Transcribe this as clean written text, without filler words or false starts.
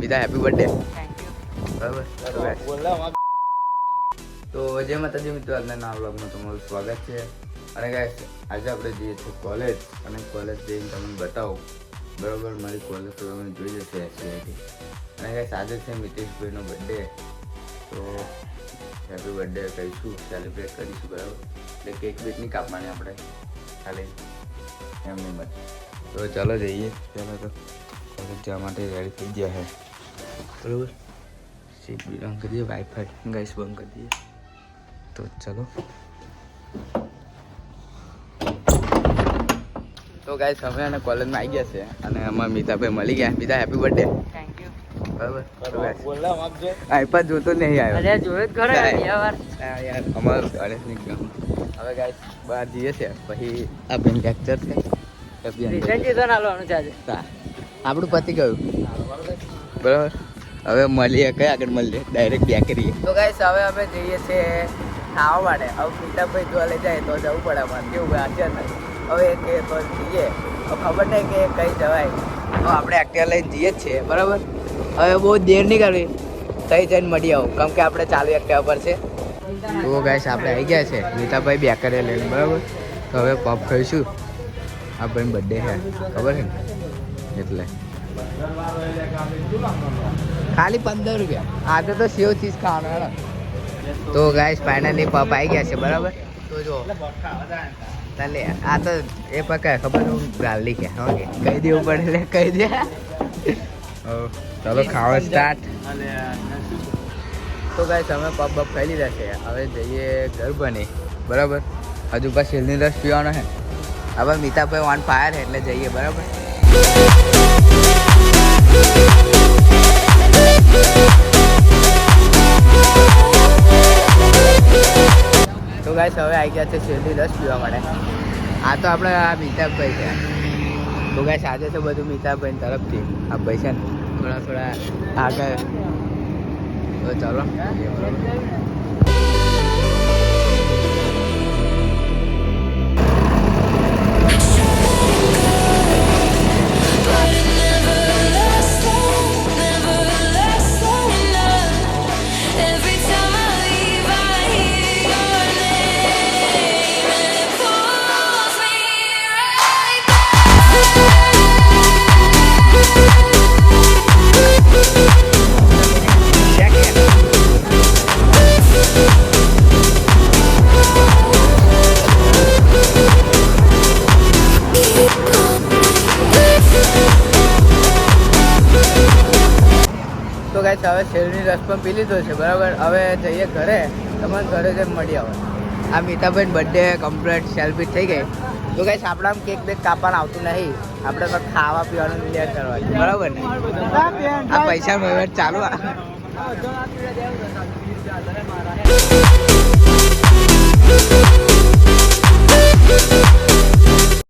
બીજા happy birthday. બરાબર. તો જય માતાજી મિત્રો, આજના નવા વ્લોગમાં તમારું સ્વાગત છે. અને ગાઈસ આજે આપણે જઈએ છીએ કોલેજ, અને કોલેજ જઈને તમને બતાવો. બરાબર, મારી કોલેજ તો તમે જોઈ જશે એસસીઆઈટી. અને ગાઈસ આજે છે મિતેશભાઈનો બર્થડે, તો હેપી બર્થડે કહીશું, સેલિબ્રેટ કરીશું. બરાબર, એટલે કેક બેક નહીં કાપવાની આપણે, ખાલી એમની મત. તો ચાલો જઈએ. ચાલો તો કોલેજ જવા માટે રેડી થઈ ગયા છે. બરાબર, સીટ બી બંધ કરી દઈએ, વાઈફાઈ ગાઈસ બંધ કરી દઈએ. તો ચલો. તો ગાઈસ અમે અને કોલેજમાં આવી ગયા છે, અને અમારા મિતાભાઈ મળી ગયા. Mita happy birthday. Thank you. બરાબર, આઈપા જોતો નહીં આવ્યો. અરે જોયો જ ખરો યાર. યાર અમારું ગણેશ ની ગમ. હવે ગાઈસ બહાર જઈએ છે, પછી આ બેન લેક્ચર છે. પ્રેઝન્ટેશન આલવાનું છે આજે. આપણું પતિ ગયું. બરાબર, હવે મળીએ, કઈ આગળ મળીએ, ડાયરેક્ટ બે કરીએ. તો ગાઈસ હવે અમે જઈએ છીએ ખાવા માટે. હવે મિતાભાઈ જો લઈ જાય તો જવું પડે અમારે, કેવું આજે હવે કે તો જઈએ. ખબર નહીં કે કઈ જવાય, તો આપણે એક્ટિવા લઈને જઈએ જ છીએ. બરાબર, હવે બહુ દેર નહીં કરવી, કઈ જઈને મળી આવું, કેમ કે આપણે ચાલુ એક્ટિવા પર છે. તો ગાઈસ આપણે આવી ગયા છે, મિતાભાઈ બેકરે લઈને. બરાબર, તો હવે પપ ખાઈશું. આ ભાઈ બર્થડે છે, ખબર છે ને, એટલે ખાલી 15 રૂપિયા. આજે તો સેવ ચીઝ ખાવાનો. તો ગાઈસ ફાઇનલી પપ આવી ગયા છે. બરાબર, તો જો તાલે આ તો એ પકાય ખબર હું ગાલી કે ઓકે કહી દેવું પડે, એટલે કહી દે. ચાલો ખાવા સ્ટાર્ટ. તો ગાઈસ અમે પપ બપ ખાઈ લીધા છે, હવે જઈએ ઘર બની. બરાબર, હજુ પાછું શેલની રસ પીવાનો છે. હવે મિતાભાઈ ઓન ફાયર છે, એટલે જઈએ. બરાબર, તો ગાઈસ હવે આવી ગયા છે શેરડી રસ પીવા માટે. આ તો આપણે આ મિતાભાઈ છે. તો ગાઈસ આજે તો બધું મિતાભાઈ તરફથી. આ ભાઈ છે ને થોડા આગળ. તો ચાલો. તો ગાઈસ હવે શેરડીની રસ પણ પી લીધો છે. બરાબર, હવે જઈએ ઘરે. તમારે ઘરે જઈને મળી આવો. આ મિતાભાઈ બર્થડે કમ્પ્લીટ સેલિબ્રેટ થઈ ગઈ. તો ગાઈસ આપણે આમ કેક બેક કાપવાનું આવતું નહીં, આપણે તો ખાવા પીવાનું ક્લિયર કરવાનું. બરાબર ને, આ પૈસા વહીવટ ચાલુ.